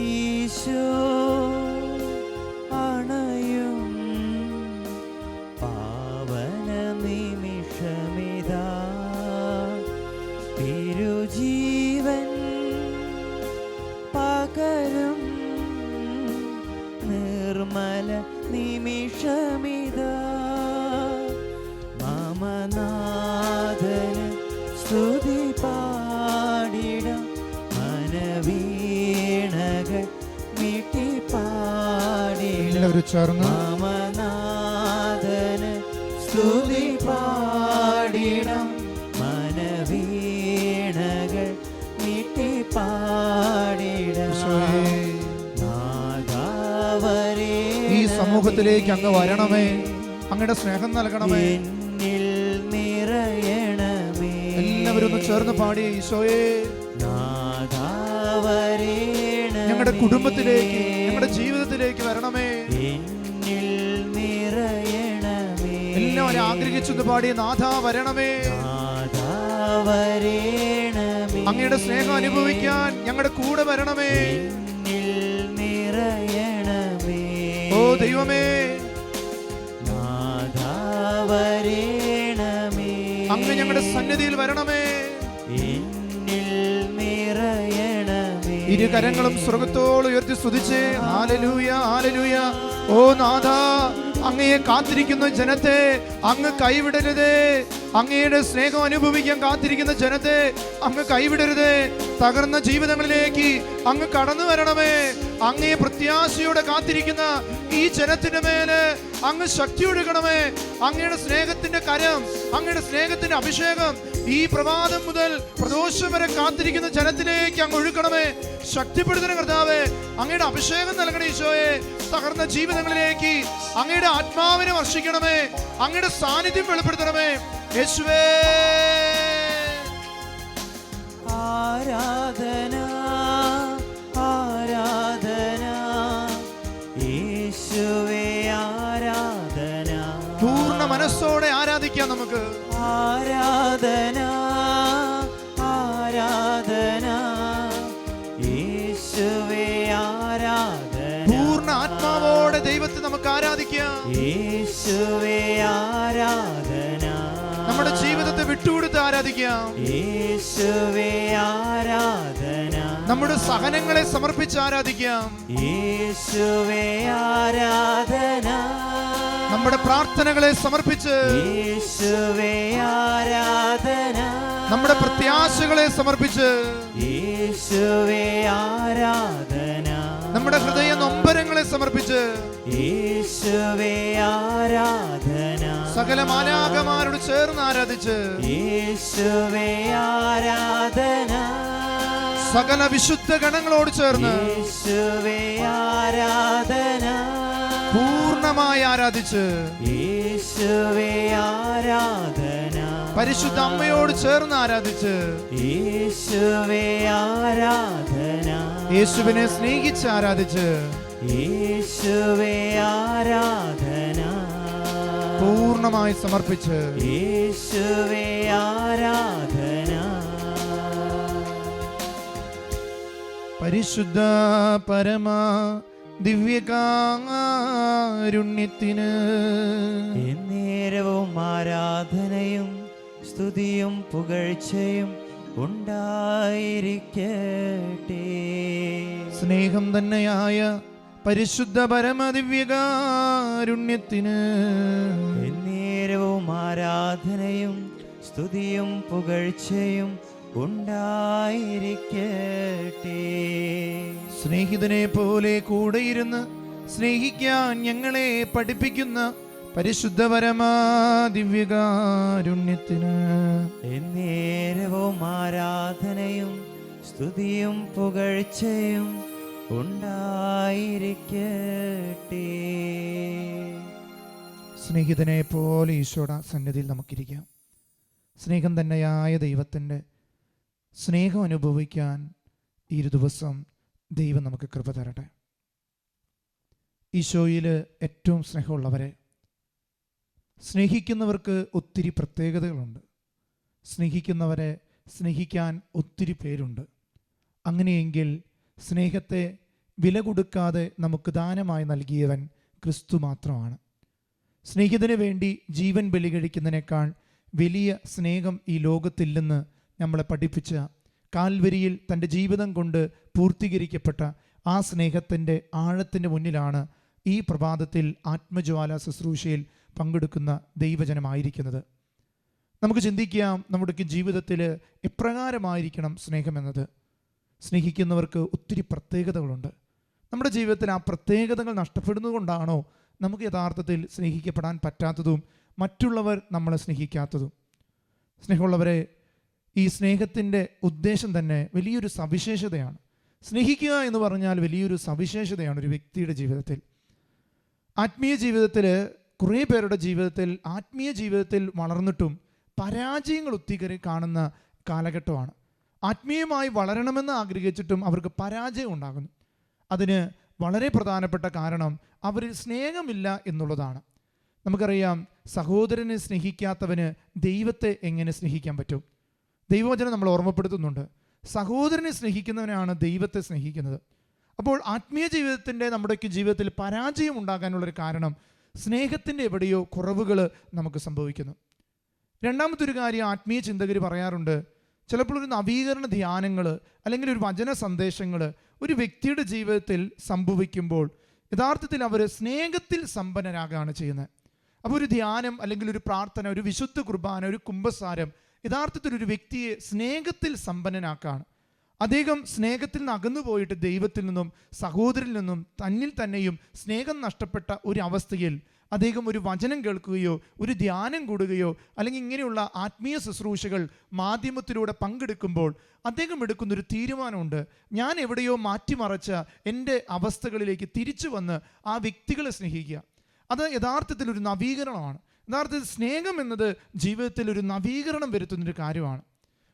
ഈശോ അണയും പാവന നിമിഷമിതാ, തിരുജീവൻ പകരും നിർമ്മല നിമിഷമിതാ. മമനാഥന് സ്തുതി പാടിടാം, മനവീണകൾ മീട്ടി പാടിടാം. മമനാഥന് സ്തുതി പാടിടാം, മനവീണകൾ മീട്ടി പാടിടാം. ഈ സമൂഹത്തിലേക്ക് അങ്ങ് വരണമേ, അങ്ങയുടെ സ്നേഹം നൽകണമേ. എന്നിൽ നിറയണമേ. എല്ലാവരും ഒന്ന് ചേർന്ന് പാടി ഈശോയെ. ഞങ്ങളുടെ കുടുംബത്തിലേക്ക്, ഞങ്ങളുടെ ജീവിതത്തിലേക്ക് വരണമേ. എന്നിൽ നിറയണമേ. എല്ലാവരും ആഗ്രഹിച്ചൊന്ന് പാടി നാഥ വരണമേ. അങ്ങയുടെ സ്നേഹം അനുഭവിക്കാൻ ഞങ്ങളുടെ കൂടെ വരണമേ. ഓ ദൈവമേ, അങ്ങ് ഞങ്ങളുടെ സന്നിധിയിൽ വരണമേ. ഇരു കരങ്ങളും സ്വർഗ്ഗത്തോട് ഉയർത്തി സ്തുതിച്ച് ഹല്ലേലൂയ ഹല്ലേലൂയ. ഓ നാഥ, അങ്ങയെ കാത്തിരിക്കുന്ന ജനത്തെ അങ്ങ് കൈവിടരുതേ. അങ്ങയുടെ സ്നേഹം അനുഭവിക്കാൻ കാത്തിരിക്കുന്ന ജനത്തെ അങ്ങ് കൈവിടരുതേ. തകർന്ന ജീവിതങ്ങളിലേക്ക് അങ്ങ് കടന്നു വരണമേ. അങ്ങയെ പ്രത്യാശയോടെ കാത്തിരിക്കുന്ന ഈ ജനത്തിന്റെ മേലെ അങ്ങ് ശക്തി ഒഴുകണമേ. അങ്ങയുടെ സ്നേഹത്തിന്റെ കരം, അങ്ങയുടെ സ്നേഹത്തിന്റെ അഭിഷേകം ഈ പ്രഭാതം മുതൽ പ്രദോഷം വരെ കാത്തിരിക്കുന്ന ജനത്തിലേക്ക് അങ്ങ് ഒഴുകണമേ. ശക്തിപ്പെടുത്തണം കർത്താവേ. അങ്ങയുടെ അഭിഷേകം നൽകണേ ഈശോയെ. തകർന്ന ജീവിതങ്ങളിലേക്ക് അങ്ങയുടെ ആത്മാവിനെ വർഷിക്കണമേ. അങ്ങയുടെ സാന്നിധ്യം വെളിപ്പെടുത്തണമേ യേശുവേ. ആരാധന ആരാധന യേശുവേ, ആരാധന. പൂർണ്ണ മനസ്സോടെ ആരാധിക്കാം നമുക്ക്. ആരാധന ആരാധന യേശുവേ, ആരാധന. പൂർണ്ണ ആത്മാവോടെ ദൈവത്തെ നമുക്ക് ആരാധിക്കാം. യേശുവേ, ആരാധന. നമ്മുടെ ജീവിതത്തെ വിട്ടുകൊടുത്ത് ആരാധിക്കാം. യേശുവേ, ആരാധന. നമ്മുടെ സഹനങ്ങളെ സമർപ്പിച്ച് ആരാധിക്കാം. യേശുവേ, ആരാധന. നമ്മുടെ പ്രാർത്ഥനകളെ സമർപ്പിച്ച്, യേശുവേ, ആരാധന. നമ്മുടെ പ്രത്യാശകളെ സമർപ്പിച്ച്, യേശുവേ, ആരാധന. നമ്മുടെ ഹൃദയ നൊമ്പരങ്ങളെ സമർപ്പിച്ച്, യേശുവേ, ആരാധന. സകല മാലാഖമാരോട് ചേർന്ന് ആരാധിച്ച്, യേശുവേ, ആരാധന. സകല വിശുദ്ധ ഗണങ്ങളോട് ചേർന്ന് യേശുവേ, ആരാധന. പൂർണ്ണമായി ആരാധിച്ച്, യേശുവേ, ആരാധന. പരിശുദ്ധ അമ്മയോട് ചേർന്ന് ആരാധിച്ച്, യേശുവേ, ആരാധന. യേശുവിനെ സ്നേഹിച്ച് ആരാധിച്ച്, യേശുവേ, ആരാധന. പൂർണ്ണമായി സമർപ്പിച്ച്, യേശുവേ, ആരാധന. പരിശുദ്ധ പരമ ദിവ്യകാരുണ്യത്തിന് എന്നേരവും ആരാധനയും സ്തുതിയും പുകഴ്ചയും ഉണ്ടായിരിക്കട്ടെ. സ്നേഹം തന്നെയായ പരിശുദ്ധ പരമ ദിവ്യകാരുണ്യത്തിന് എന്നേരവും ആരാധനയും സ്തുതിയും പുകഴ്ചയും ഉണ്ടായിരിക്കട്ടെ. സ്നേഹിതനെ പോലെ കൂടെയിരുന്ന് സ്നേഹിക്കാൻ ഞങ്ങളെ പഠിപ്പിക്കുന്ന പരിശുദ്ധ പരമ ദിവ്യകാരുണ്യത്തിന് എന്നേരവും ആരാധനയും സ്തുതിയും പുകഴ്ചയും ഉണ്ടായിരിക്കട്ടെ. സ്നേഹിതനെ പോലെ ഈശോയുടെ സന്നിധിയിൽ നമുക്കിരിക്കാം. സ്നേഹം തന്നെയായ ദൈവത്തിൻ്റെ സ്നേഹം അനുഭവിക്കാൻ ഈ ഒരു ദിവസം ദൈവം നമുക്ക് കൃപ തരട്ടെ. ഈശോയിൽ ഏറ്റവും സ്നേഹമുള്ളവരെ, സ്നേഹിക്കുന്നവർക്ക് ഒത്തിരി പ്രത്യേകതകളുണ്ട്. സ്നേഹിക്കുന്നവരെ സ്നേഹിക്കാൻ ഒത്തിരി പേരുണ്ട്. അങ്ങനെയെങ്കിൽ സ്നേഹത്തെ വില കൊടുക്കാതെ നമുക്ക് ദാനമായി നൽകിയവൻ ക്രിസ്തു മാത്രമാണ്. സ്നേഹിതന് വേണ്ടി ജീവൻ ബലികഴിക്കുന്നതിനേക്കാൾ വലിയ സ്നേഹം ഈ ലോകത്തില്ലെന്ന് നമ്മളെ പഠിപ്പിച്ച, കാൽവരിയിൽ തൻ്റെ ജീവിതം കൊണ്ട് പൂർത്തീകരിക്കപ്പെട്ട ആ സ്നേഹത്തിൻ്റെ ആഴത്തിൻ്റെ മുന്നിലാണ് ഈ പ്രഭാതത്തിൽ ആത്മജ്വാല ശുശ്രൂഷയിൽ പങ്കെടുക്കുന്ന ദൈവജനമായിരിക്കുന്നത്. നമുക്ക് ചിന്തിക്കാം, നമ്മുടെ ജീവിതത്തിൽ എപ്രകാരമായിരിക്കണം സ്നേഹമെന്നത്. സ്നേഹിക്കുന്നവർക്ക് ഒത്തിരി പ്രത്യേകതകളുണ്ട്. നമ്മുടെ ജീവിതത്തിൽ ആ പ്രത്യേകതകൾ നഷ്ടപ്പെടുന്നതുകൊണ്ടാണോ നമുക്ക് യഥാർത്ഥത്തിൽ സ്നേഹിക്കപ്പെടാൻ പറ്റാത്തതും മറ്റുള്ളവർ നമ്മളെ സ്നേഹിക്കാത്തതും? സ്നേഹമുള്ളവരെ, ഈ സ്നേഹത്തിൻ്റെ ഉദ്ദേശം തന്നെ വലിയൊരു സവിശേഷതയാണ്. സ്നേഹിക്കുക എന്ന് പറഞ്ഞാൽ വലിയൊരു സവിശേഷതയാണ് ഒരു വ്യക്തിയുടെ ജീവിതത്തിൽ. ആത്മീയ ജീവിതത്തിൽ കുറേ പേരുടെ ജീവിതത്തിൽ ആത്മീയ ജീവിതത്തിൽ വളർന്നിട്ടും പരാജയങ്ങൾ ഒത്തിരി കാണുന്ന കാലഘട്ടമാണ്. ആത്മീയമായി വളരണമെന്ന് ആഗ്രഹിച്ചിട്ടും അവർക്ക് പരാജയം ഉണ്ടാകുന്നു. അതിന് വളരെ പ്രധാനപ്പെട്ട കാരണം അവരിൽ സ്നേഹമില്ല എന്നുള്ളതാണ്. നമുക്കറിയാം, സഹോദരനെ സ്നേഹിക്കാത്തവന് ദൈവത്തെ എങ്ങനെ സ്നേഹിക്കാൻ പറ്റും? ദൈവവചനം നമ്മൾ ഓർമ്മപ്പെടുത്തുന്നുണ്ട്, സഹോദരനെ സ്നേഹിക്കുന്നവനാണ് ദൈവത്തെ സ്നേഹിക്കുന്നത്. അപ്പോൾ ആത്മീയ ജീവിതത്തിൻ്റെ നമ്മുടെയൊക്കെ ജീവിതത്തിൽ പരാജയം ഉണ്ടാകാനുള്ളൊരു കാരണം സ്നേഹത്തിൻ്റെ എവിടെയോ കുറവുകൾ നമുക്ക് സംഭവിക്കുന്നു. രണ്ടാമത്തെ കാര്യം ആത്മീയ ചിന്തകർ പറയാറുണ്ട്, ചിലപ്പോൾ ഒരു നവീകരണ ധ്യാനങ്ങൾ അല്ലെങ്കിൽ ഒരു വചന സന്ദേശങ്ങൾ ഒരു വ്യക്തിയുടെ ജീവിതത്തിൽ സംഭവിക്കുമ്പോൾ യഥാർത്ഥത്തിൽ അവർ സ്നേഹത്തിൽ സമ്പന്നരാകുകയാണ് ചെയ്യുന്നത്. അപ്പോൾ ഒരു ധ്യാനം അല്ലെങ്കിൽ ഒരു പ്രാർത്ഥന, ഒരു വിശുദ്ധ കുർബാന, ഒരു കുംഭസാരം യഥാർത്ഥത്തിൽ ഒരു വ്യക്തിയെ സ്നേഹത്തിൽ സമ്പന്നനാക്കാണ്. അദ്ദേഹം സ്നേഹത്തിൽ നിന്ന് അകന്നു പോയിട്ട് ദൈവത്തിൽ നിന്നും സഹോദരിൽ നിന്നും തന്നിൽ തന്നെയും സ്നേഹം നഷ്ടപ്പെട്ട ഒരു അവസ്ഥയിൽ അദ്ദേഹം ഒരു വചനം കേൾക്കുകയോ ഒരു ധ്യാനം കൂടുകയോ അല്ലെങ്കിൽ ഇങ്ങനെയുള്ള ആത്മീയ ശുശ്രൂഷകൾ മാധ്യമത്തിലൂടെ പങ്കെടുക്കുമ്പോൾ അദ്ദേഹം എടുക്കുന്നൊരു തീരുമാനമുണ്ട്, ഞാൻ എവിടെയോ മാറ്റിമറച്ച എൻ്റെ അവസ്ഥകളിലേക്ക് തിരിച്ചു വന്ന് ആ വ്യക്തികളെ സ്നേഹിക്കുക. അത് യഥാർത്ഥത്തിൽ ഒരു നവീകരണമാണ്. യഥാർത്ഥത്തിൽ സ്നേഹം എന്നത് ജീവിതത്തിൽ ഒരു നവീകരണം വരുത്തുന്നൊരു കാര്യമാണ്.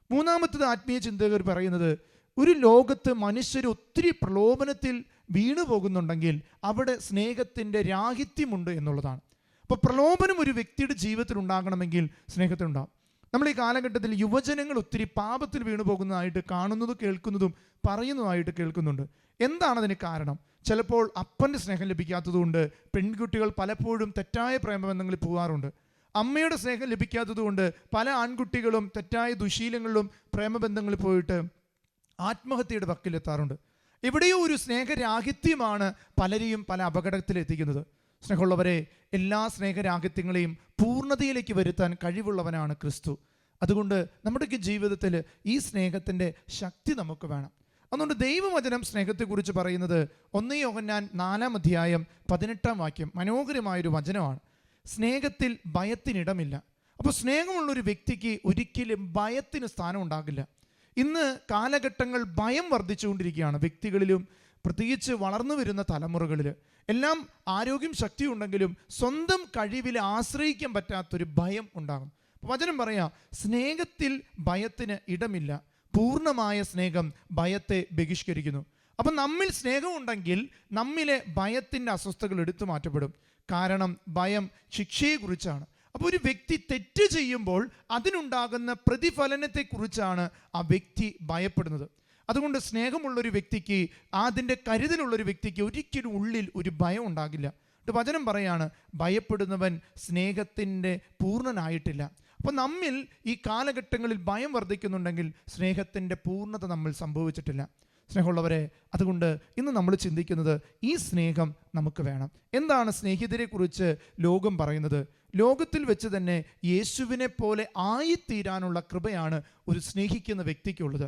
മൂന്നാമത്തത് ആത്മീയ ചിന്തകർ പറയുന്നത്, ഒരു ലോകത്ത് മനുഷ്യർ ഒത്തിരി പ്രലോഭനത്തിൽ വീണു പോകുന്നുണ്ടെങ്കിൽ അവിടെ സ്നേഹത്തിൻ്റെ രാഹിത്യമുണ്ട് എന്നുള്ളതാണ്. അപ്പോൾ പ്രലോഭനം ഒരു വ്യക്തിയുടെ ജീവിതത്തിൽ ഉണ്ടാകണമെങ്കിൽ സ്നേഹത്തിലുണ്ടാകും. നമ്മൾ ഈ കാലഘട്ടത്തിൽ യുവജനങ്ങൾ ഒത്തിരി പാപത്തിൽ വീണു പോകുന്നതായിട്ട് കാണുന്നതും കേൾക്കുന്നതും പറയുന്നതായിട്ട് കേൾക്കുന്നുണ്ട്. എന്താണ് അതിന് കാരണം? ചിലപ്പോൾ അപ്പൻ്റെ സ്നേഹം ലഭിക്കാത്തതുകൊണ്ട് പെൺകുട്ടികൾ പലപ്പോഴും തെറ്റായ പ്രേമബന്ധങ്ങളിൽ പോകാറുണ്ട്. അമ്മയുടെ സ്നേഹം ലഭിക്കാത്തതുകൊണ്ട് പല ആൺകുട്ടികളും തെറ്റായ ദുശീലങ്ങളിലും പ്രേമബന്ധങ്ങളിൽ പോയിട്ട് ആത്മഹത്യയുടെ വക്കിലെത്താറുണ്ട്. എവിടെയോ ഒരു സ്നേഹരാഹിത്യമാണ് പലരെയും പല അപകടത്തിലെത്തിക്കുന്നത്. സ്നേഹമുള്ളവരെ, എല്ലാ സ്നേഹരാഹിത്യങ്ങളെയും പൂർണ്ണതയിലേക്ക് വരുത്താൻ കഴിവുള്ളവനാണ് ക്രിസ്തു. അതുകൊണ്ട് നമ്മുടെയൊക്കെ ജീവിതത്തിൽ ഈ സ്നേഹത്തിൻ്റെ ശക്തി നമുക്ക് വേണം. അതുകൊണ്ട് ദൈവവചനം സ്നേഹത്തെക്കുറിച്ച് പറയുന്നത് 1 യോഹന്നാൻ 4:18 മനോഹരമായൊരു വചനമാണ്. സ്നേഹത്തിൽ ഭയത്തിനിടമില്ല. അപ്പോൾ സ്നേഹമുള്ളൊരു വ്യക്തിക്ക് ഒരിക്കലും ഭയത്തിന് സ്ഥാനം ഉണ്ടാകില്ല. ഇന്ന് കാലഘട്ടങ്ങൾ ഭയം വർദ്ധിച്ചുകൊണ്ടിരിക്കുകയാണ്. വ്യക്തികളിലും പ്രത്യേകിച്ച് വളർന്നു വരുന്ന തലമുറകളിൽ എല്ലാം ആരോഗ്യം ശക്തി ഉണ്ടെങ്കിലും സ്വന്തം കഴിവിൽ ആശ്രയിക്കാൻ പറ്റാത്തൊരു ഭയം ഉണ്ടാകും. വചനം പറയാം, സ്നേഹത്തിൽ ഭയത്തിന് ഇടമില്ല. പൂർണ്ണമായ സ്നേഹം ഭയത്തെ ബഹിഷ്കരിക്കുന്നു. അപ്പം നമ്മിൽ സ്നേഹമുണ്ടെങ്കിൽ നമ്മിലെ ഭയത്തിൻ്റെ അസ്വസ്ഥതകൾ എടുത്തു മാറ്റപ്പെടും. കാരണം ഭയം ശിക്ഷയെക്കുറിച്ചാണ്. അപ്പോൾ ഒരു വ്യക്തി തെറ്റ് ചെയ്യുമ്പോൾ അതിനുണ്ടാകുന്ന പ്രതിഫലനത്തെക്കുറിച്ചാണ് ആ വ്യക്തി ഭയപ്പെടുന്നത്. അതുകൊണ്ട് സ്നേഹമുള്ളൊരു വ്യക്തിക്ക്, അതിൻ്റെ കരുതലുള്ളൊരു വ്യക്തിക്ക് ഒരിക്കലും ഉള്ളിൽ ഒരു ഭയം ഉണ്ടാകില്ല. വചനം പറയാണ്, ഭയപ്പെടുന്നവൻ സ്നേഹത്തിൻ്റെ പൂർണ്ണനായിട്ടില്ല. അപ്പോൾ നമ്മിൽ ഈ കാലഘട്ടങ്ങളിൽ ഭയം വർദ്ധിക്കുന്നുണ്ടെങ്കിൽ സ്നേഹത്തിൻ്റെ പൂർണ്ണത നമ്മൾ സംഭവിച്ചിട്ടില്ല. സ്നേഹമുള്ളവരെ, അതുകൊണ്ട് ഇന്ന് നമ്മൾ ചിന്തിക്കുന്നത് ഈ സ്നേഹം നമുക്ക് വേണം. എന്താണ് സ്നേഹിതരെക്കുറിച്ച് ലോകം പറയുന്നത്? ലോകത്തിൽ വെച്ച് തന്നെ യേശുവിനെ പോലെ ആയിത്തീരാനുള്ള കൃപയാണ് ഒരു സ്നേഹിക്കുന്ന വ്യക്തിക്കുള്ളത്.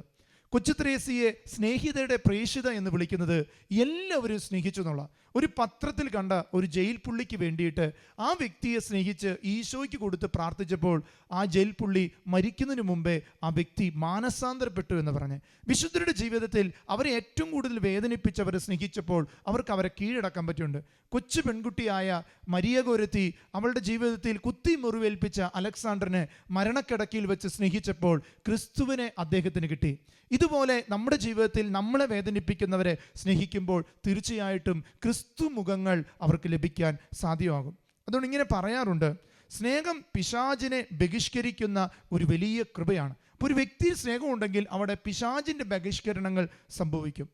കൊച്ചു ത്രേസ്യയെ സ്നേഹിതയുടെ പ്രേക്ഷിത എന്ന് വിളിക്കുന്നത് എല്ലാവരും സ്നേഹിച്ചു എന്നുള്ള ഒരു പത്രത്തിൽ കണ്ട ഒരു ജയിൽ പുള്ളിക്ക് വേണ്ടിയിട്ട് ആ വ്യക്തിയെ സ്നേഹിച്ച് ഈശോയ്ക്ക് കൊടുത്ത് പ്രാർത്ഥിച്ചപ്പോൾ ആ ജയിൽ പുള്ളി മരിക്കുന്നതിന് മുമ്പേ ആ വ്യക്തി മാനസാന്തരപ്പെട്ടു എന്ന് പറഞ്ഞ്, വിശുദ്ധരുടെ ജീവിതത്തിൽ അവരെ ഏറ്റവും കൂടുതൽ വേദനിപ്പിച്ചവരെ സ്നേഹിച്ചപ്പോൾ അവർക്ക് അവരെ കീഴടക്കാൻ പറ്റുന്നുണ്ട്. കൊച്ചു പെൺകുട്ടിയായ മരിയ ഗോരത്തി അവളുടെ ജീവിതത്തിൽ കുത്തി മുറിവേൽപ്പിച്ച അലക്സാണ്ടറിനെ മരണക്കിടക്കയിൽ വെച്ച് സ്നേഹിച്ചപ്പോൾ ക്രിസ്തുവിനെ അദ്ദേഹത്തിന് കിട്ടി. ഇതുപോലെ നമ്മുടെ ജീവിതത്തിൽ നമ്മളെ വേദനിപ്പിക്കുന്നവരെ സ്നേഹിക്കുമ്പോൾ തീർച്ചയായിട്ടും ക്രിസ്തു മുഖങ്ങൾ അവർക്ക് ലഭിക്കാൻ സാധ്യമാകും. അതുകൊണ്ട് ഇങ്ങനെ പറയാറുണ്ട്, സ്നേഹം പിശാചിനെ ബഹിഷ്കരിക്കുന്ന ഒരു വലിയ കൃപയാണ്. അപ്പോൾ ഒരു വ്യക്തിയിൽ സ്നേഹമുണ്ടെങ്കിൽ അവിടെ പിശാചിൻ്റെ ബഹിഷ്കരണങ്ങൾ സംഭവിക്കും.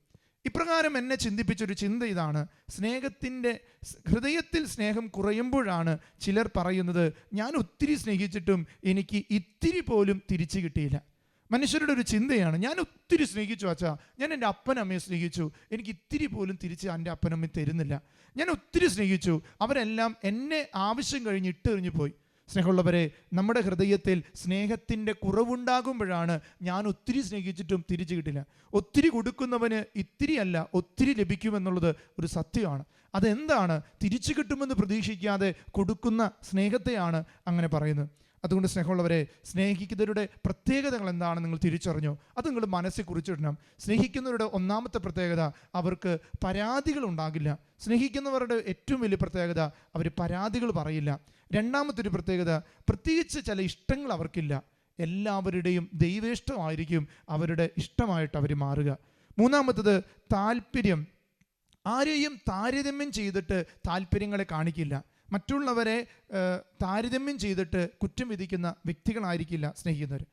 ഇപ്രകാരം എന്നെ ചിന്തിപ്പിച്ചൊരു ചിന്ത ഇതാണ്, സ്നേഹത്തിൻ്റെ ഹൃദയത്തിൽ സ്നേഹം കുറയുമ്പോഴാണ് ചിലർ പറയുന്നത്, ഞാൻ ഒത്തിരി സ്നേഹിച്ചിട്ടും എനിക്ക് ഇത്തിരി പോലും തിരിച്ചു കിട്ടിയില്ല. മനുഷ്യരുടെ ഒരു ചിന്തയാണ്, ഞാൻ ഒത്തിരി സ്നേഹിച്ചു അച്ഛാ, ഞാൻ എൻ്റെ അപ്പനമ്മയെ സ്നേഹിച്ചു, എനിക്ക് ഇത്തിരി പോലും തിരിച്ച് എൻ്റെ അപ്പനമ്മ തരുന്നില്ല. ഞാൻ ഒത്തിരി സ്നേഹിച്ചു, അവരെല്ലാം എന്നെ ആവശ്യം കഴിഞ്ഞ് ഇട്ടെറിഞ്ഞു പോയി. സ്നേഹമുള്ളവരെ, നമ്മുടെ ഹൃദയത്തിൽ സ്നേഹത്തിൻ്റെ കുറവുണ്ടാകുമ്പോഴാണ് ഞാൻ ഒത്തിരി സ്നേഹിച്ചിട്ടും തിരിച്ചു കിട്ടില്ല. ഒത്തിരി കൊടുക്കുന്നവന് ഇത്തിരി അല്ല ഒത്തിരി ലഭിക്കുമെന്നുള്ളത് ഒരു സത്യമാണ്. അതെന്താണ്? തിരിച്ചു കിട്ടുമെന്ന് പ്രതീക്ഷിക്കാതെ കൊടുക്കുന്ന സ്നേഹത്തെയാണ് അങ്ങനെ പറയുന്നത്. അതുകൊണ്ട് സ്നേഹമുള്ളവരെ, സ്നേഹിക്കുന്നവരുടെ പ്രത്യേകതകൾ എന്താണെന്ന് നിങ്ങൾ തിരിച്ചറിഞ്ഞോ? അത് നിങ്ങൾ മനസ്സിൽ കുറിച്ചിടണം. സ്നേഹിക്കുന്നവരുടെ ഒന്നാമത്തെ പ്രത്യേകത, അവർക്ക് പരാതികൾ ഉണ്ടാകില്ല. സ്നേഹിക്കുന്നവരുടെ ഏറ്റവും വലിയ പ്രത്യേകത, അവർ പരാതികൾ പറയില്ല. രണ്ടാമത്തെ ഒരു പ്രത്യേകത, പ്രത്യേകിച്ച് ചില ഇഷ്ടങ്ങൾ അവർക്കില്ല. എല്ലാവരുടെയും ദൈവേഷ്ടമായിരിക്കും അവരുടെ ഇഷ്ടമായിട്ട് അവർ മാറുക. മൂന്നാമത്തത് താല്പര്യം. ആരെയും താരതമ്യം ചെയ്തിട്ട് താല്പര്യങ്ങളെ കാണിക്കില്ല. മറ്റുള്ളവരെ താരതമ്യം ചെയ്തിട്ട് കുറ്റം വിധിക്കുന്ന വ്യക്തികളായിരിക്കില്ല സ്നേഹിക്കുന്നവർ.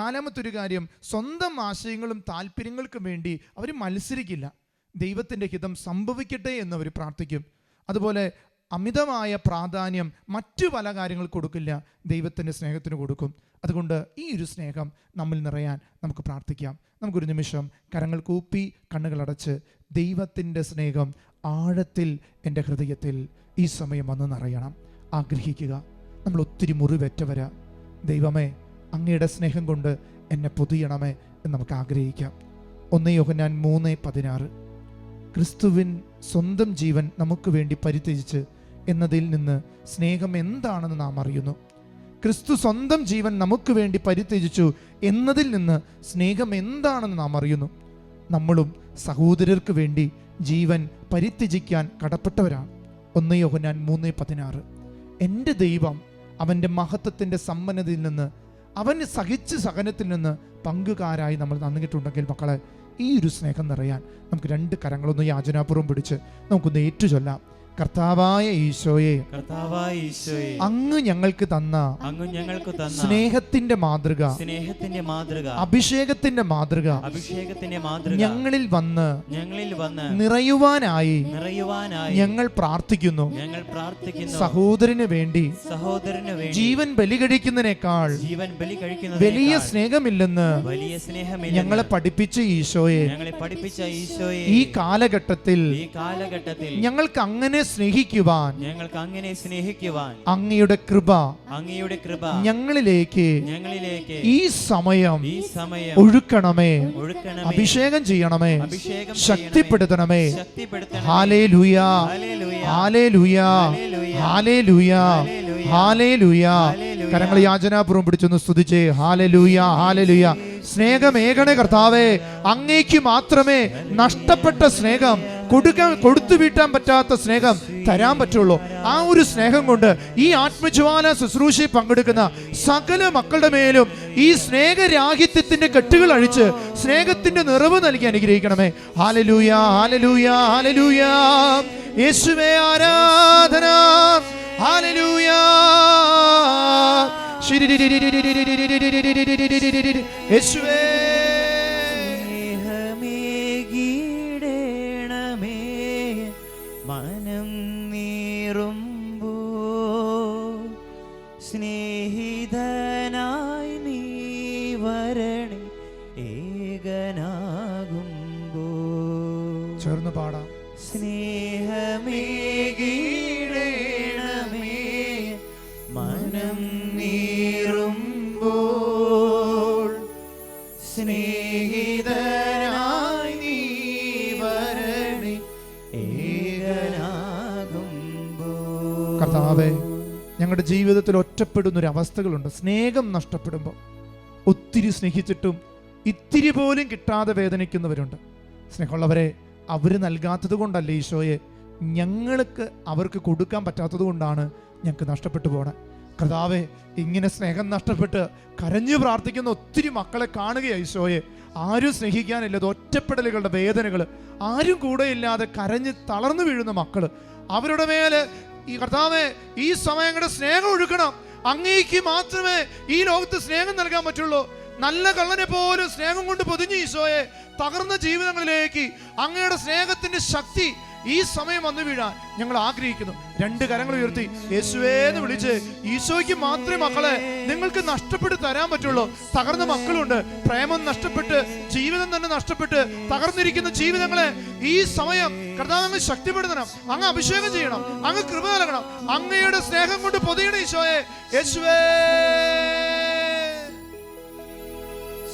നാലാമത്തൊരു കാര്യം, സ്വന്തം ആശയങ്ങളും താല്പര്യങ്ങൾക്കും വേണ്ടി അവർ മത്സരിക്കില്ല. ദൈവത്തിൻ്റെ ഹിതം സംഭവിക്കട്ടെ എന്നവർ പ്രാർത്ഥിക്കും. അതുപോലെ അമിതമായ പ്രാധാന്യം മറ്റു പല കാര്യങ്ങൾ കൊടുക്കില്ല, ദൈവത്തിൻ്റെ സ്നേഹത്തിന് കൊടുക്കും. അതുകൊണ്ട് ഈ ഒരു സ്നേഹം നമ്മിൽ നിറയാൻ നമുക്ക് പ്രാർത്ഥിക്കാം. നമുക്കൊരു നിമിഷം കരങ്ങൾ കൂപ്പി കണ്ണുകളടച്ച് ദൈവത്തിൻ്റെ സ്നേഹം ആഴത്തിൽ എൻ്റെ ഹൃദയത്തിൽ ഈ സമയം വന്ന് നിറയണം ആഗ്രഹിക്കുക. നമ്മൾ ഒത്തിരി മുറിവേറ്റവരാ. ദൈവമേ, അങ്ങയുടെ സ്നേഹം കൊണ്ട് എന്നെ പൊതിയണമേ എന്ന് നമുക്ക് ആഗ്രഹിക്കാം. 1 യോഹന്നാൻ 3:16, ക്രിസ്തുവിൻ സ്വന്തം ജീവൻ നമുക്ക് വേണ്ടി പരിത്യജിച്ച് എന്നതിൽ നിന്ന് സ്നേഹം എന്താണെന്ന് നാം അറിയുന്നു. ക്രിസ്തു സ്വന്തം ജീവൻ നമുക്ക് വേണ്ടി പരിത്യജിച്ചു എന്നതിൽ നിന്ന് സ്നേഹം എന്താണെന്ന് നാം അറിയുന്നു. നമ്മളും സഹോദരർക്ക് വേണ്ടി ജീവൻ പരിത്യജിക്കാൻ കടപ്പെട്ടവരാണ്. 1 യോഹന്നാൻ 3:16. എൻ്റെ ദൈവം അവൻ്റെ മഹത്വത്തിൻ്റെ സമ്പന്നതയിൽ നിന്ന്, അവന് സഹിച്ച സഹനത്തിൽ നിന്ന് പങ്കുകാരായി നമ്മൾ നന്നിട്ടുണ്ടെങ്കിൽ മക്കളെ, ഈ ഒരു സ്നേഹം നിറയാൻ നമുക്ക് 2 കരങ്ങളൊന്ന് യാചനാപൂർവ്വം പിടിച്ച് നമുക്കൊന്ന് ഏറ്റുചൊല്ലാം. കർത്താവായ ഈശോയെ, അങ്ങ് ഞങ്ങൾക്ക് തന്ന സ്നേഹത്തിന്റെ മാതൃക, അഭിഷേകത്തിന്റെ മാതൃക ഞങ്ങളിൽ വന്ന് നിറയുവാനായി ഞങ്ങൾ പ്രാർത്ഥിക്കുന്നു. സഹോദരന് വേണ്ടി ജീവൻ ബലികഴിക്കുന്നതിനേക്കാൾ വലിയ സ്നേഹമില്ലെന്ന് ഞങ്ങളെ പഠിപ്പിച്ച ഈശോയെ, ഈ കാലഘട്ടത്തിൽ ഞങ്ങൾക്ക് അങ്ങനെ സ്നേഹിക്കുവാൻ അങ്ങയുടെ കൃപ ഞങ്ങളിലേക്ക് ഈ സമയം ഒഴുക്കണമേ, അഭിഷേകം ചെയ്യണമേ, ശക്തിപ്പെടുത്തണമേ. Hallelujah, hallelujah, hallelujah, hallelujah. കരങ്ങൾ യാചനാപൂർവ്വം പിടിച്ചൊന്ന് സ്തുതിച്ചേ. Hallelujah, hallelujah. സ്നേഹമേകണേ കർത്താവേ, അങ്ങേക്ക് മാത്രമേ നഷ്ടപ്പെട്ട സ്നേഹം കൊടുത്തു വീട്ടാൻ പറ്റാത്ത സ്നേഹം തരാൻ പറ്റുള്ളൂ. ആ ഒരു സ്നേഹം കൊണ്ട് ഈ ആത്മജ്വാല ശുശ്രൂഷയിൽ പങ്കെടുക്കുന്ന സകല മക്കളുടെ മേലും ഈ സ്നേഹരാഹിത്യത്തിന്റെ കെട്ടുകൾ അഴിച്ച് സ്നേഹത്തിന്റെ നിറവ് നൽകി അനുഗ്രഹിക്കണമേ. Hallelujah, hallelujah, hallelujah. യേശുവേ ആരാധന. ഹല്ലേലൂയ. യേശുവേ മനം നീറുമ്പോ സ്നേഹിതനായി നീ വരണേ, ഏകനാകുമ്പോ ചേർന്ന് പാടാം. സ്നേഹമേകീടേണമേ മനം നീറുമ്പോ സ്നേഹിതനായി നീ വരണേ, കർത്താവേ, ഞങ്ങളുടെ ജീവിതത്തിൽ ഒറ്റപ്പെടുന്നൊരു അവസ്ഥകളുണ്ട്. സ്നേഹം നഷ്ടപ്പെടുമ്പോൾ ഒത്തിരി സ്നേഹിച്ചിട്ടും ഇത്തിരി പോലും കിട്ടാതെ വേദനിക്കുന്നവരുണ്ട്. സ്നേഹമുള്ളവരെ, അവർ നൽകാത്തത് കൊണ്ടല്ല ഈശോയെ, ഞങ്ങൾക്ക് അവർക്ക് കൊടുക്കാൻ പറ്റാത്തത് കൊണ്ടാണ് ഞങ്ങൾക്ക് നഷ്ടപ്പെട്ടു പോകണം. കർത്താവേ, ഇങ്ങനെ സ്നേഹം നഷ്ടപ്പെട്ട് കരഞ്ഞു പ്രാർത്ഥിക്കുന്ന ഒത്തിരി മക്കളെ കാണുകയാണ് ഈശോയെ. ആരും സ്നേഹിക്കാനില്ലാതെ ഒറ്റപ്പെടലുകളുടെ വേദനകൾ, ആരും കൂടെ ഇല്ലാതെ കരഞ്ഞ് തളർന്നു വീഴുന്ന മക്കള്, അവരുടെ മേല് ഈ കർത്താവേ ഈ സമയങ്ങളുടെ സ്നേഹം ഒഴുക്കണം. അങ്ങേക്ക് മാത്രമേ ഈ ലോകത്ത് സ്നേഹം നൽകാൻ പറ്റുള്ളൂ. നല്ല കള്ളനെ പോലും സ്നേഹം കൊണ്ട് പൊതിഞ്ഞ് ഈശോയെ തകർന്ന ജീവിതങ്ങളിലേക്ക് അങ്ങയുടെ സ്നേഹത്തിന്റെ ശക്തി ഈ സമയം വന്നു വീഴാൻ ഞങ്ങൾ ആഗ്രഹിക്കുന്നു. 2 കരങ്ങൾ ഉയർത്തി യേശുവേന്ന് വിളിച്ച്, ഈശോയ്ക്ക് മാത്രമേ മക്കളെ നിങ്ങൾക്ക് നഷ്ടപ്പെട്ട് തരാൻ പറ്റുള്ളൂ. തകർന്ന മക്കളുണ്ട്, പ്രേമം നഷ്ടപ്പെട്ട്, ജീവിതം തന്നെ നഷ്ടപ്പെട്ട് തകർന്നിരിക്കുന്ന ജീവിതങ്ങളെ ഈ സമയം കർത്താവ് അങ്ങ് ശക്തിപ്പെടുത്തണം, അങ്ങ് അഭിഷേകം ചെയ്യണം, അങ്ങ് കൃപ നൽകണം, അങ്ങയുടെ സ്നേഹം കൊണ്ട് പൊതിയണം ഈശോയെ. യേശുവേ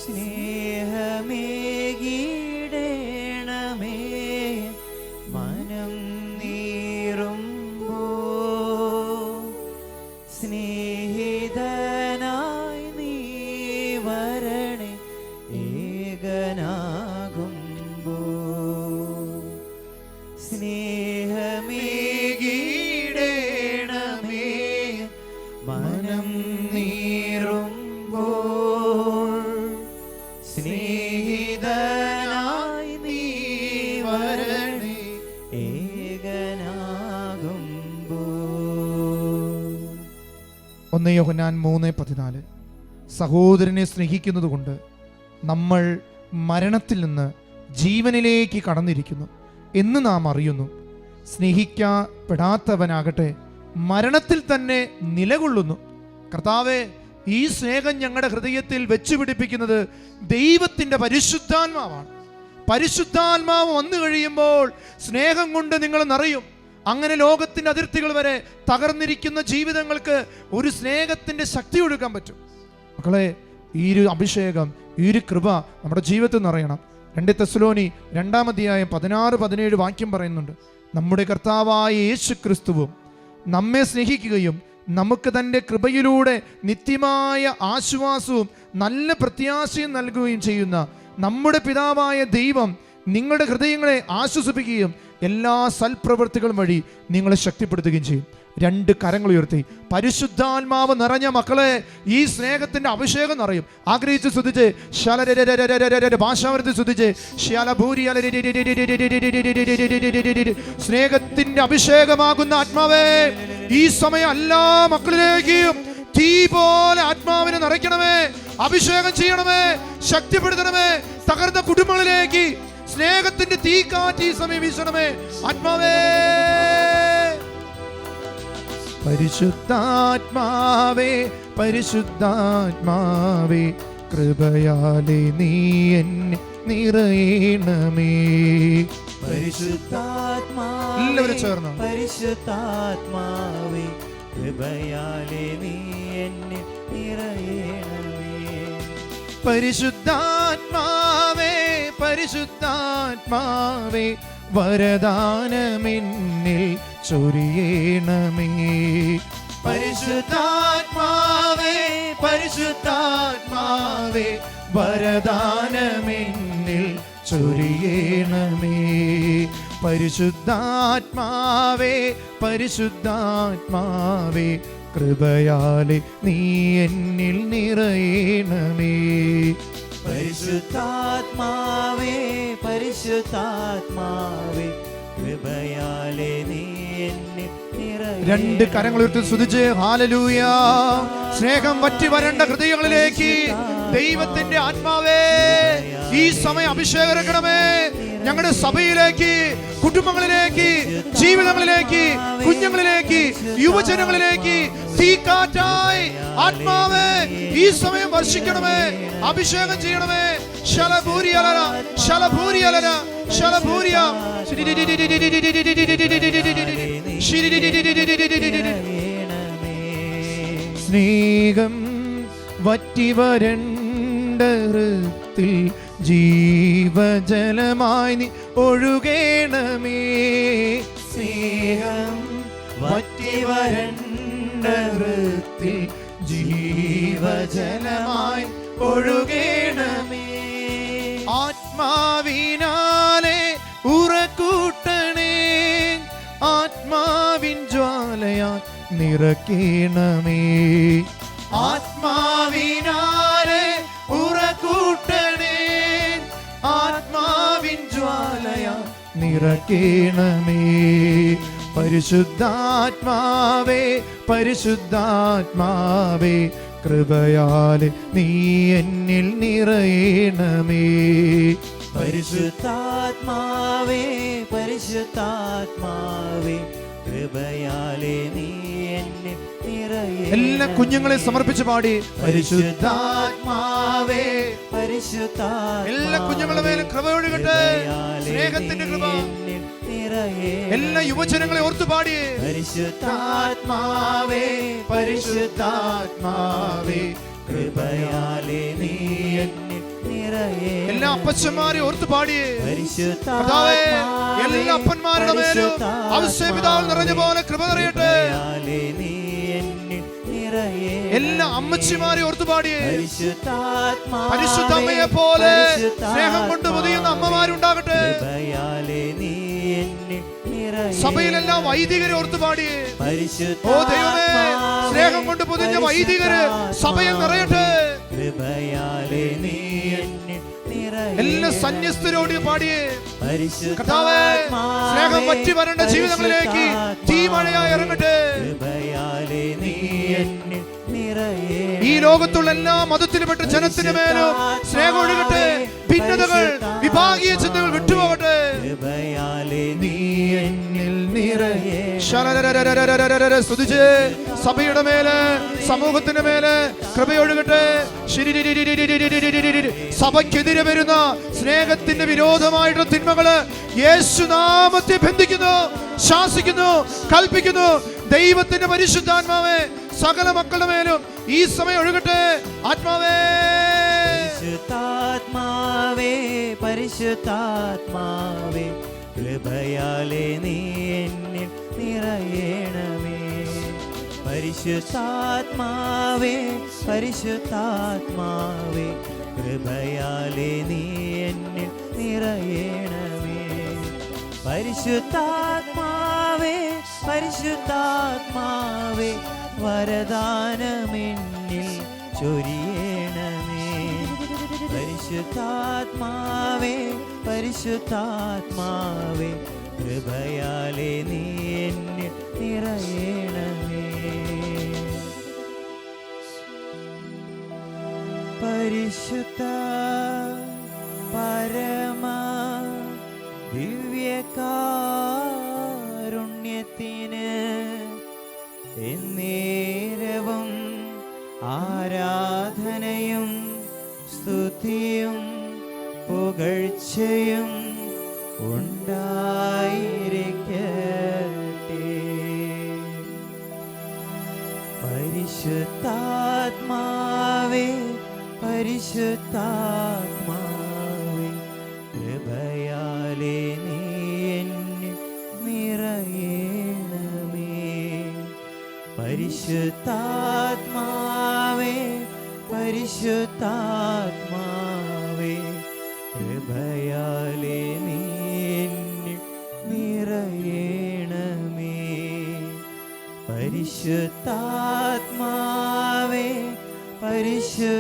സ്നേഹമേകിടേണമേ മനം നീറുമ്പോ സ്നേഹിതനായി നീ വരണേ ഏകനാകുമ്പോ സ്നേഹമേകിടേണമേ മനം നീറുമ്പോ സ്നേഹിതനായി നീ വരണേ ഏകനാകുമ്പോ. 1 യോഹന്നാൻ 3:14 സഹോദരനെ സ്നേഹിക്കുന്നത് കൊണ്ട് നമ്മൾ മരണത്തിൽ നിന്ന് ജീവനിലേക്ക് കടന്നിരിക്കുന്നു എന്ന് നാം അറിയുന്നു. സ്നേഹിക്കപ്പെടാത്തവനാകട്ടെ മരണത്തിൽ തന്നെ നിലകൊള്ളുന്നു. കർത്താവേ, ഈ സ്നേഹം ഞങ്ങളുടെ ഹൃദയത്തിൽ വെച്ചുപിടിപ്പിക്കുന്നത് ദൈവത്തിൻ്റെ പരിശുദ്ധാത്മാവാണ്. പരിശുദ്ധാത്മാവ് വന്നു കഴിയുമ്പോൾ സ്നേഹം കൊണ്ട് നിങ്ങൾ നിറയും. അങ്ങനെ ലോകത്തിൻ്റെ അതിർത്തികൾ വരെ തകർന്നിരിക്കുന്ന ജീവിതങ്ങൾക്ക് ഒരു സ്നേഹത്തിൻ്റെ ശക്തി കൊടുക്കാൻ പറ്റും. മക്കളെ, ഈ ഒരു അഭിഷേകം, ഈ ഒരു കൃപ നമ്മുടെ ജീവിതത്തിൽ നിറയണം. 2 തെസ്സലോനി 2-ാം അധ്യായം 16-17 വാക്യം പറയുന്നുണ്ട്, നമ്മുടെ കർത്താവായ യേശു ക്രിസ്തുവും നമ്മെ സ്നേഹിക്കുകയും നമുക്ക് തൻ്റെ കൃപയിലൂടെ നിത്യമായ ആശ്വാസവും നല്ല പ്രത്യാശയും നൽകുകയും ചെയ്യുന്ന നമ്മുടെ പിതാവായ ദൈവം നിങ്ങളുടെ ഹൃദയങ്ങളെ ആശ്വസിപ്പിക്കുകയും എല്ലാ സൽപ്രവൃത്തികളും വഴി നിങ്ങളെ ശക്തിപ്പെടുത്തുകയും ചെയ്യും. 2 കരങ്ങൾ ഉയർത്തി പരിശുദ്ധാത്മാവ് നിറഞ്ഞ മക്കളെ, ഈ സ്നേഹത്തിന്റെ അഭിഷേകം നിറയും. ആഗ്രഹിച്ച് ശ്രദ്ധിച്ച് ഭാഷാവരത്തിൽ ശ്രദ്ധിച്ച് സ്നേഹത്തിന്റെ അഭിഷേകമാകുന്ന ആത്മാവേ, ഈ സമയം എല്ലാ മക്കളിലേക്കും തീ പോലെ ആത്മാവിനെ നിറയ്ക്കണമേ, അഭിഷേകം ചെയ്യണമേ, ശക്തിപ്പെടുത്തണമേ. തകർന്ന കുടുംബങ്ങളിലേക്ക് സ്നേഹത്തിന്റെ തീ കാറ്റി സമയം വീശണമേ ആത്മാവേ. പരിശുദ്ധാത്മാവേ, പരിശുദ്ധാത്മാവേ, കൃപയാലെ നീ എന്നെ നിറയണമേ. പരിശുദ്ധാത്മാവേ, എല്ലാവരും ചേർന്ന് പരിശുദ്ധാത്മാവേ, കൃപയാലെ നീ എന്നെ നിറയണമേ. പരിശുദ്ധാത്മാവേ, പരിശുദ്ധാത്മാവേ, വരദാനമെന്നിൽ ചൊരിയണമേ. പരിശുദ്ധാത്മാവേ, പരിശുദ്ധാത്മാവേ, വരദാനമെന്നിൽ ചൊരിയണമേ. പരിശുദ്ധാത്മാവേ, പരിശുദ്ധാത്മാവേ, കൃപയാലെ നീ എന്നിൽ നിറയണമേ. പരിശുദ്ധാത്മാവേ, പരിശുദ്ധാത്മാവേ, കൃപയാലെ നീ എന്നെ നിറയണമേ. 2 കരങ്ങൾ ഉയർത്തി സ്തുതിച്ച് ഹല്ലേലൂയ. സ്നേഹം വറ്റി വരേണ്ട ഹൃദയങ്ങളിലേക്ക് ദൈവത്തിന്റെ ആത്മാവേ ഈ സമയം അഭിഷേകം ഇറക്കണമേ. ഞങ്ങളുടെ സഭയിലേക്ക്, കുടുംബങ്ങളിലേക്ക്, ജീവിതങ്ങളിലേക്ക്, കുഞ്ഞുങ്ങളിലേക്ക്, യുവജനങ്ങളിലേക്ക് തീക്കാറ്റായി ആത്മാവേ ഈ സമയം വർഷിക്കണമേ, അഭിഷേകം ചെയ്യണമേ. ശലഭൂരിയലന, ശലഭൂരിയലന, ശലഭൂരിയ. സ്നേഹം വറ്റി വരണ്ട ഹൃത്തിൽ ജീവജലമായി നീ ഒഴുകണമേ. സ്നേഹം വറ്റി വരണ്ട ഹൃത്തിൽ ജീവജലമായി ഒഴുകണമേ. ആത്മാവിനാലെ ഉറക്കൂട്ടണേ, ആത്മാവിൻ ജ്വാലയാൽ നിറയ്ക്കണമേ. ആത്മാവിനാലെ ഉറക്കൂട്ടണേ, ആത്മാവിൻ ജ്വാലയാൽ നിറയ്ക്കണമേ. പരിശുദ്ധാത്മാവേ, പരിശുദ്ധാത്മാവേ, കൃപയാലെ നീ എന്നിൽ നിറയണമേ. പരിശുദ്ധാത്മാവേ പരിശുദ്ധാത്മാവേ കൃപയാലെ നീ എന്നെ നിറയേ. എല്ലാ കുഞ്ഞുങ്ങളെ സമർപ്പിച്ച് പാടി പരിശുദ്ധാത്മാവേ പരിശുദ്ധാത്മാവേ എല്ലാ കുഞ്ഞുങ്ങളുടെ മേലും കൃപ ഒഴുകട്ടെ, സ്നേഹത്തിന്റെ കൃപ. എല്ലാ യുവജനങ്ങളെ ഓർത്തു പാടിയേ പരിശുദ്ധാത്മാവേ പരിശുദ്ധാത്മാവേ കൃപയാലെ നീ എന്നെ നിറയേ. എല്ലാ അപ്പച്ചന്മാരെ ഓർത്തു പാടിയേ പരിശുദ്ധാത്മാവേ എല്ലാ അപ്പന്മാരുടെ മേലും ഔസേ പിതാവ് നിറഞ്ഞ പോലെ കൃപ നിറയട്ടെ. കൃപയാലെ നീ എന്നെ നിറയേ. എല്ലാ അമ്മച്ചിമാരെ ഓർത്തു പാടിയേ പരിശുദ്ധാത്മാവേ പരിശുദ്ധമ്മയെ പോലെ സ്നേഹം കൊണ്ട് പൊതിയുന്ന അമ്മമാരുണ്ടാകട്ടെ. കൃപയാലെ നീ എന്നെ നിറയേ. സഭയിലെല്ലാം വൈദികരെ ഓർത്തു പാടിയേ ഓ ദൈവമേ, സ്നേഹം കൊണ്ട് പൊതിഞ്ഞ വൈദികര് സഭയിൽ നിറയട്ടെ. കൃപയാലെ നീ എന്നെ നിറയേ. എല്ലാ സന്യസ്തരോട് പാടിയേ പരിശുദ്ധാത്മാവേ കർത്താവേ, സ്നേഹം പറ്റി വരേണ്ട ജീവിതങ്ങളിലേക്ക് തീമഴയായി ഇറങ്ങട്ടെ. കൃപയാലെ നീ എന്നെ നിറയേ. ഈ ലോകത്തുള്ള എല്ലാ മതത്തിലുംപ്പെട്ട ജനത്തിന് മേലും സ്നേഹം ഒഴുകട്ടെ. ഭിന്നതകൾ വിഭാഗീയ ചിന്തകൾ വിട്ടുപോകട്ടെ. കൃപയാലെ നീ എന്നിൽ നിറയേ. സ്തുതിച്ച് സഭയുടെ മേല് സമൂഹത്തിന്റെ മേല് കൃപയൊഴുകട്ടെ. സഭയ്ക്കെതിരെ വരുന്ന സ്നേഹത്തിന്റെ വിരോധമായിട്ടുള്ള തിന്മകള് യേശുനാമത്തെ ബന്ധിക്കുന്നു, ശാസിക്കുന്നു, കൽപ്പിക്കുന്നു. ദൈവത്തിന്റെ പരിശുദ്ധാത്മാവേ സകല മക്കളുടെ മേലും ഈ സമയം ഒഴുകട്ടെ. ആത്മാവേ പരിശുദ്ധാത്മാവേ പരിശുദ്ധാത്മാവേ കൃപയാലെ നീ എന്നിൽ നിറയണമേ. പരിശുദ്ധാത്മാവേ പരിശുദ്ധാത്മാവേ കൃപയാലെ നീ എന്നിൽ നിറയണമേ. പരിശുദ്ധാത്മാവേ പരിശുദ്ധാത്മാവേ വരദാനമെന്നിൽ ചൊരിയണമേ. പരിശുദ്ധാത്മാവേ പരിശുദ്ധാത്മാവേ കൃപയാലെ നീ എന്നിൽ നിറയണമേ. പരിശുദ്ധ പരമ ദിവ്യകാരുണ്യത്തിന് എന്നേരവും ആരാധനയും സ്തുതിയും പുകഴ്ചയും ഉണ്ടായിരിക്കട്ടെ. പരിശുദ്ധാത്മാവേ പരിശുദ്ധാത്മാവേ കൃപയാലെ നീ എന്നിൽ നിറയണമേ. പരിശുദ്ധാത്മാവേ പരിശുദ്ധാത്മാവേ കൃപയാലെ നീ എന്നിൽ നിറയണമേ. പരിശുദ്ധാത്മാവേ പരിശുദ്ധാത്മാവേ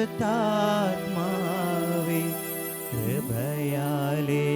കൃപയാലെ